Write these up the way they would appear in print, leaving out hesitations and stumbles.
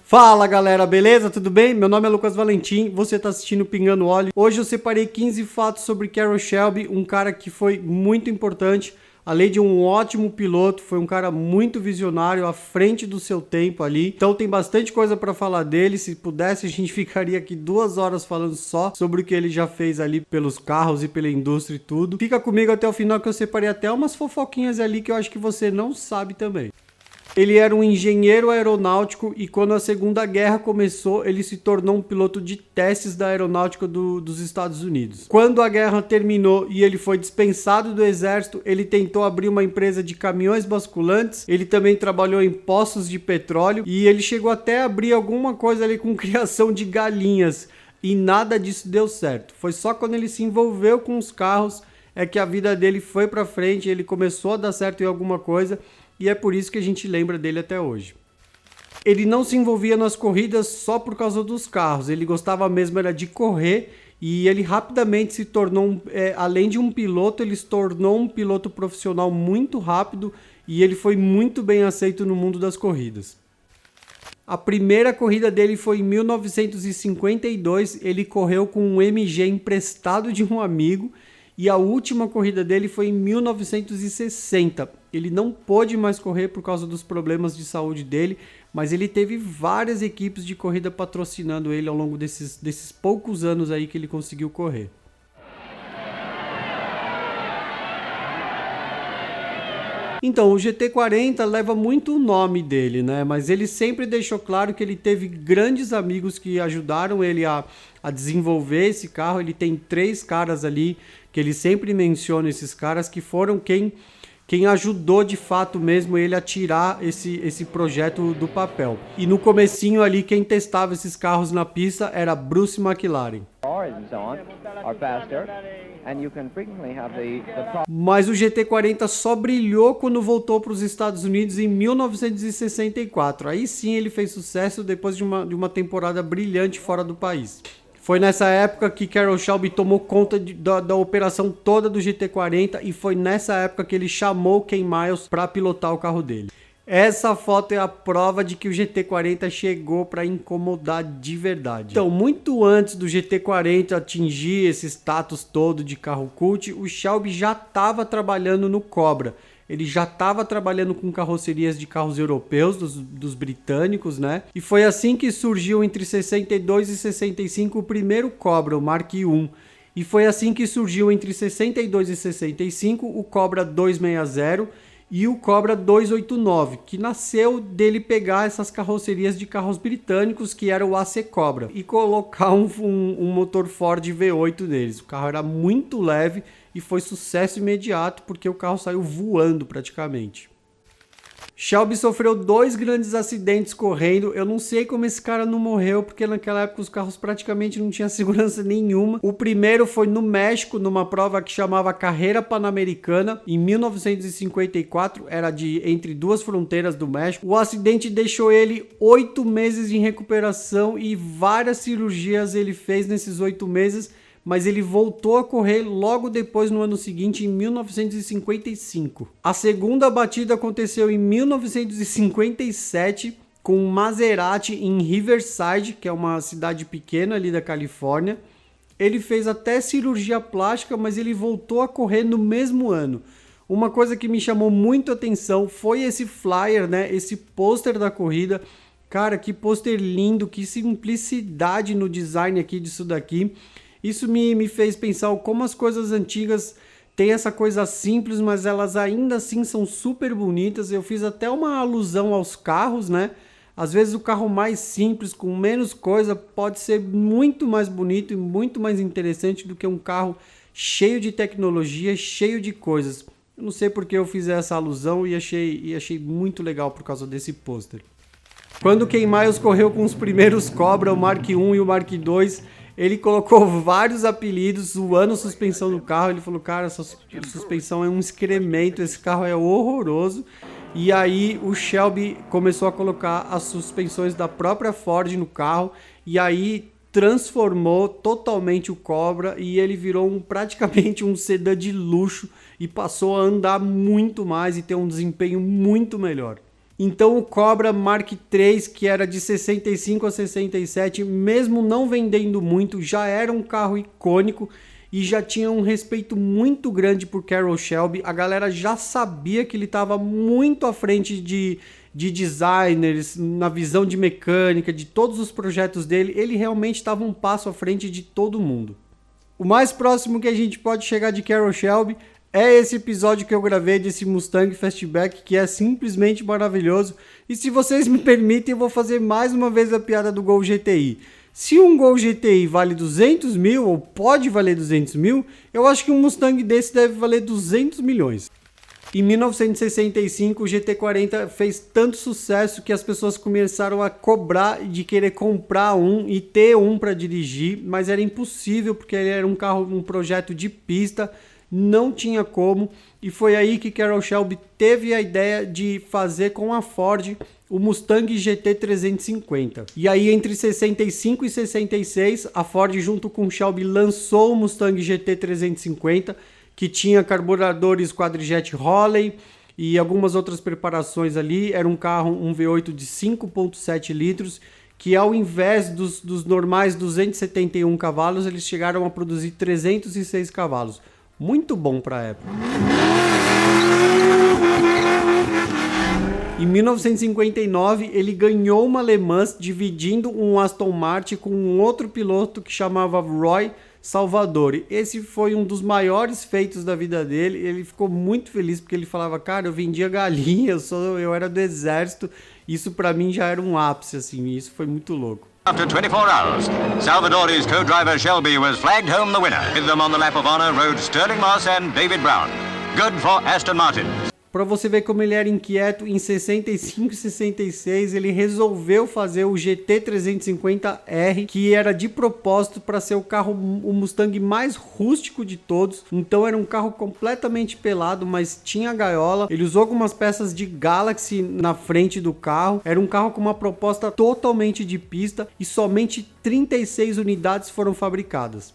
Fala galera, beleza? Tudo bem? Meu nome é Lucas Valentim, você está assistindo Pingando Óleo. Hoje eu separei 15 fatos sobre Carroll Shelby, um cara que foi muito importante, além de um ótimo piloto, foi um cara muito visionário, à frente do seu tempo ali. Então tem bastante coisa para falar dele, se pudesse a gente ficaria aqui 2 horas falando só sobre o que ele já fez ali pelos carros e pela indústria e tudo. Fica comigo até o final que eu separei até umas fofoquinhas ali que eu acho que você não sabe também. Ele era um engenheiro aeronáutico e quando a Segunda Guerra começou, ele se tornou um piloto de testes da aeronáutica dos Estados Unidos. Quando a guerra terminou e ele foi dispensado do exército, ele tentou abrir uma empresa de caminhões basculantes, ele também trabalhou em poços de petróleo e ele chegou até a abrir alguma coisa ali com criação de galinhas e nada disso deu certo. Foi só quando ele se envolveu com os carros é que a vida dele foi para frente, ele começou a dar certo em alguma coisa. E é por isso que a gente lembra dele até hoje. Ele não se envolvia nas corridas só por causa dos carros, ele gostava mesmo era de correr e ele rapidamente se tornou, além de um piloto, ele se tornou um piloto profissional muito rápido e ele foi muito bem aceito no mundo das corridas. A primeira corrida dele foi em 1952, ele correu com um MG emprestado de um amigo. E a última corrida dele foi em 1960. Ele não pôde mais correr por causa dos problemas de saúde dele, mas ele teve várias equipes de corrida patrocinando ele ao longo desses poucos anos aí que ele conseguiu correr. Então, o GT40 leva muito o nome dele, né? Mas ele sempre deixou claro que ele teve grandes amigos que ajudaram ele a desenvolver esse carro. Ele tem 3 caras ali que ele sempre menciona, esses caras que foram quem ajudou de fato mesmo ele a tirar esse projeto do papel. E no comecinho ali, quem testava esses carros na pista era Bruce McLaren. Mas o GT40 só brilhou quando voltou para os Estados Unidos em 1964. Aí sim ele fez sucesso depois de uma temporada brilhante fora do país. Foi nessa época que Carroll Shelby tomou conta da operação toda do GT40 e foi nessa época que ele chamou Ken Miles para pilotar o carro dele. Essa foto é a prova de que o GT40 chegou para incomodar de verdade. Então, muito antes do GT40 atingir esse status todo de carro cult, o Shelby já estava trabalhando no Cobra. Ele já estava trabalhando com carrocerias de carros europeus, dos britânicos, né? E foi assim que surgiu entre 62 e 65 o primeiro Cobra, o Mark I. E foi assim que surgiu entre 62 e 65 o Cobra 260 e o Cobra 289, que nasceu dele pegar essas carrocerias de carros britânicos, que era o AC Cobra, e colocar um motor Ford V8 neles. O carro era muito leve e foi sucesso imediato porque o carro saiu voando praticamente. Shelby sofreu 2 grandes acidentes correndo. Eu não sei como esse cara não morreu, porque naquela época os carros praticamente não tinham segurança nenhuma. O primeiro foi no México, numa prova que chamava Carreira Pan-Americana, em 1954, era entre 2 fronteiras do México. O acidente deixou ele 8 meses em recuperação e várias cirurgias ele fez nesses 8 meses, mas ele voltou a correr logo depois no ano seguinte, em 1955. A segunda batida aconteceu em 1957 com um Maserati em Riverside, que é uma cidade pequena ali da Califórnia. Ele fez até cirurgia plástica, mas ele voltou a correr no mesmo ano. Uma coisa que me chamou muito a atenção foi esse flyer, né? Esse pôster da corrida. Cara, que pôster lindo, que simplicidade no design aqui disso daqui. Isso me fez pensar como as coisas antigas têm essa coisa simples, mas elas ainda assim são super bonitas. Eu fiz até uma alusão aos carros, né? Às vezes o carro mais simples, com menos coisa, pode ser muito mais bonito e muito mais interessante do que um carro cheio de tecnologia, cheio de coisas. Eu não sei porque eu fiz essa alusão e achei muito legal por causa desse pôster. Quando o Ken Miles correu com os primeiros Cobra, o Mark I e o Mark II, ele colocou vários apelidos, zoando a suspensão do carro. Ele falou, cara, essa suspensão é um excremento, esse carro é horroroso. E aí o Shelby começou a colocar as suspensões da própria Ford no carro. E aí transformou totalmente o Cobra e ele virou praticamente um sedã de luxo. E passou a andar muito mais e ter um desempenho muito melhor. Então o Cobra Mark III, que era de 65 a 67, mesmo não vendendo muito, já era um carro icônico e já tinha um respeito muito grande por Carroll Shelby. A galera já sabia que ele estava muito à frente de designers, na visão de mecânica, de todos os projetos dele. Ele realmente estava um passo à frente de todo mundo. O mais próximo que a gente pode chegar de Carroll Shelby é esse episódio que eu gravei desse Mustang Fastback, que é simplesmente maravilhoso. E se vocês me permitem, eu vou fazer mais uma vez a piada do Gol GTI. Se um Gol GTI vale 200 mil, ou pode valer 200 mil, eu acho que um Mustang desse deve valer 200 milhões. Em 1965, o GT40 fez tanto sucesso que as pessoas começaram a cobrar de querer comprar um e ter um para dirigir, mas era impossível porque ele era um carro, um projeto de pista, não tinha como, e foi aí que Carroll Shelby teve a ideia de fazer com a Ford o Mustang GT 350. E aí entre 65 e 66, a Ford junto com o Shelby lançou o Mustang GT 350, que tinha carburadores quadrijet Holley e algumas outras preparações ali. Era um carro, um V8 de 5.7 litros, que ao invés dos normais 271 cavalos, eles chegaram a produzir 306 cavalos. Muito bom para a época. Em 1959, ele ganhou uma Le Mans dividindo um Aston Martin com um outro piloto que chamava Roy Salvadori. Esse foi um dos maiores feitos da vida dele. Ele ficou muito feliz porque ele falava, cara, eu vendia galinha, eu era do exército. Isso para mim já era um ápice, assim, isso foi muito louco. After 24 hours, Salvadori's co-driver Shelby was flagged home the winner. With them on the lap of honor rode Sterling Moss and David Brown. Good for Aston Martin. Para você ver como ele era inquieto, em 65 e 66 ele resolveu fazer o GT 350R, que era de propósito para ser o carro, o Mustang mais rústico de todos. Então era um carro completamente pelado, mas tinha gaiola. Ele usou algumas peças de Galaxy na frente do carro. Era um carro com uma proposta totalmente de pista e somente 36 unidades foram fabricadas.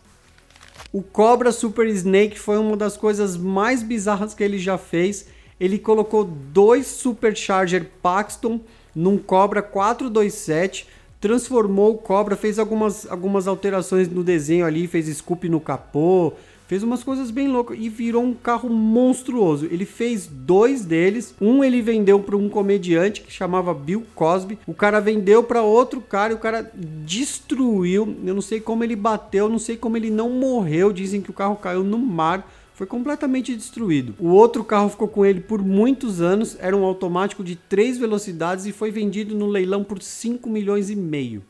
O Cobra Super Snake foi uma das coisas mais bizarras que ele já fez. Ele colocou 2 Supercharger Paxton num Cobra 427, transformou o Cobra, fez algumas alterações no desenho ali, fez scoop no capô, fez umas coisas bem loucas e virou um carro monstruoso. Ele fez 2 deles, um ele vendeu para um comediante que chamava Bill Cosby, o cara vendeu para outro cara e o cara destruiu, eu não sei como ele bateu, não sei como ele não morreu, dizem que o carro caiu no mar. Foi completamente destruído. O outro carro ficou com ele por muitos anos, era um automático de 3 velocidades e foi vendido no leilão por 5 milhões e meio.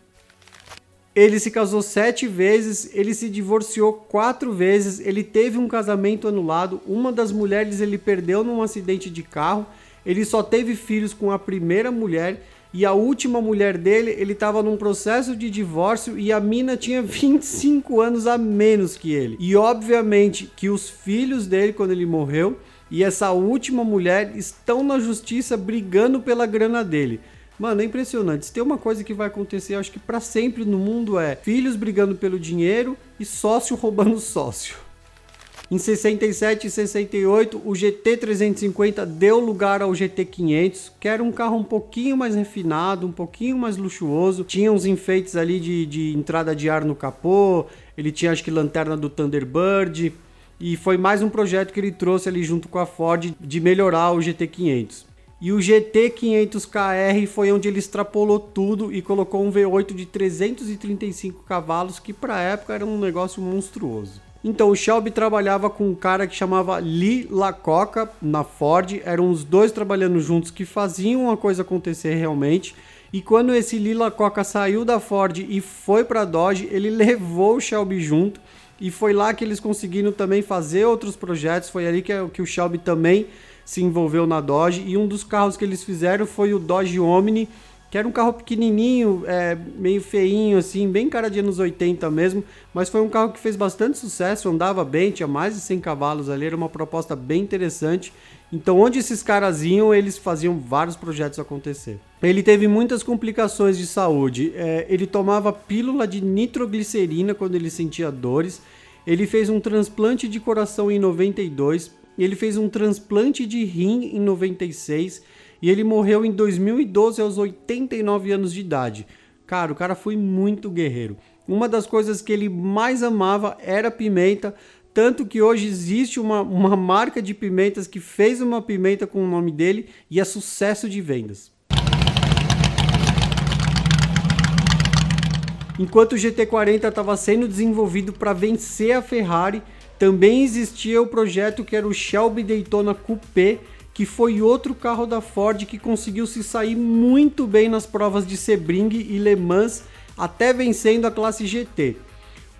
Ele se casou 7 vezes, ele se divorciou 4 vezes, ele teve um casamento anulado, uma das mulheres ele perdeu num acidente de carro, ele só teve filhos com a primeira mulher e a última mulher dele, ele estava num processo de divórcio e a mina tinha 25 anos a menos que ele. E obviamente que os filhos dele, quando ele morreu, e essa última mulher estão na justiça brigando pela grana dele. Mano, é impressionante. Se tem uma coisa que vai acontecer, eu acho que para sempre no mundo é filhos brigando pelo dinheiro e sócio roubando sócio. Em 67 e 68, o GT 350 deu lugar ao GT 500, que era um carro um pouquinho mais refinado, um pouquinho mais luxuoso. Tinha uns enfeites ali de entrada de ar no capô, ele tinha acho que lanterna do Thunderbird, e foi mais um projeto que ele trouxe ali junto com a Ford de melhorar o GT 500. E o GT 500KR foi onde ele extrapolou tudo e colocou um V8 de 335 cavalos, que para a época era um negócio monstruoso. Então o Shelby trabalhava com um cara que chamava Lee Iacocca na Ford, eram os dois trabalhando juntos que faziam a coisa acontecer realmente. E quando esse Lee Iacocca saiu da Ford e foi para a Dodge, ele levou o Shelby junto e foi lá que eles conseguiram também fazer outros projetos. Foi ali que o Shelby também se envolveu na Dodge, e um dos carros que eles fizeram foi o Dodge Omni, que era um carro pequenininho, meio feinho assim, bem cara de anos 80 mesmo, mas foi um carro que fez bastante sucesso, andava bem, tinha mais de 100 cavalos ali, era uma proposta bem interessante. Então onde esses caras iam, eles faziam vários projetos acontecer. Ele teve muitas complicações de saúde, ele tomava pílula de nitroglicerina quando ele sentia dores, ele fez um transplante de coração em 92, ele fez um transplante de rim em 96, e ele morreu em 2012 aos 89 anos de idade. Cara, o cara foi muito guerreiro. Uma das coisas que ele mais amava era pimenta, tanto que hoje existe uma marca de pimentas que fez uma pimenta com o nome dele e é sucesso de vendas. Enquanto o GT40 estava sendo desenvolvido para vencer a Ferrari, também existia o projeto que era o Shelby Daytona Coupé, que foi outro carro da Ford que conseguiu se sair muito bem nas provas de Sebring e Le Mans, até vencendo a classe GT.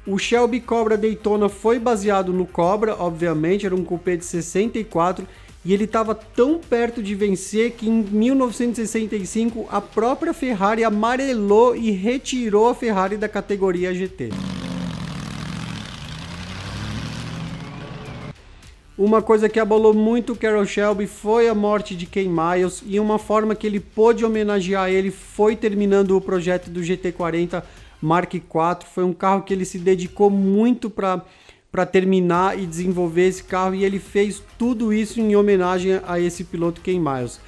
O Shelby Cobra Daytona foi baseado no Cobra, obviamente, era um coupé de 64, e ele estava tão perto de vencer que em 1965 a própria Ferrari amarelou e retirou a Ferrari da categoria GT. Uma coisa que abalou muito o Carroll Shelby foi a morte de Ken Miles, e uma forma que ele pôde homenagear ele foi terminando o projeto do GT40 Mark IV. Foi um carro que ele se dedicou muito para terminar e desenvolver esse carro, e ele fez tudo isso em homenagem a esse piloto Ken Miles.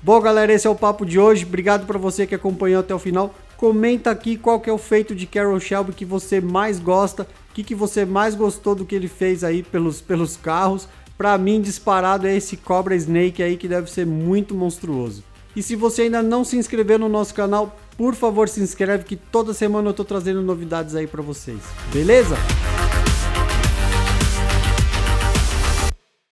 Bom, galera, esse é o papo de hoje. Obrigado para você que acompanhou até o final. Comenta aqui qual que é o feito de Carroll Shelby que você mais gosta, o que você mais gostou do que ele fez aí pelos carros. Para mim, disparado é esse Cobra Snake aí, que deve ser muito monstruoso. E se você ainda não se inscreveu no nosso canal, por favor se inscreve, que toda semana eu tô trazendo novidades aí para vocês. Beleza?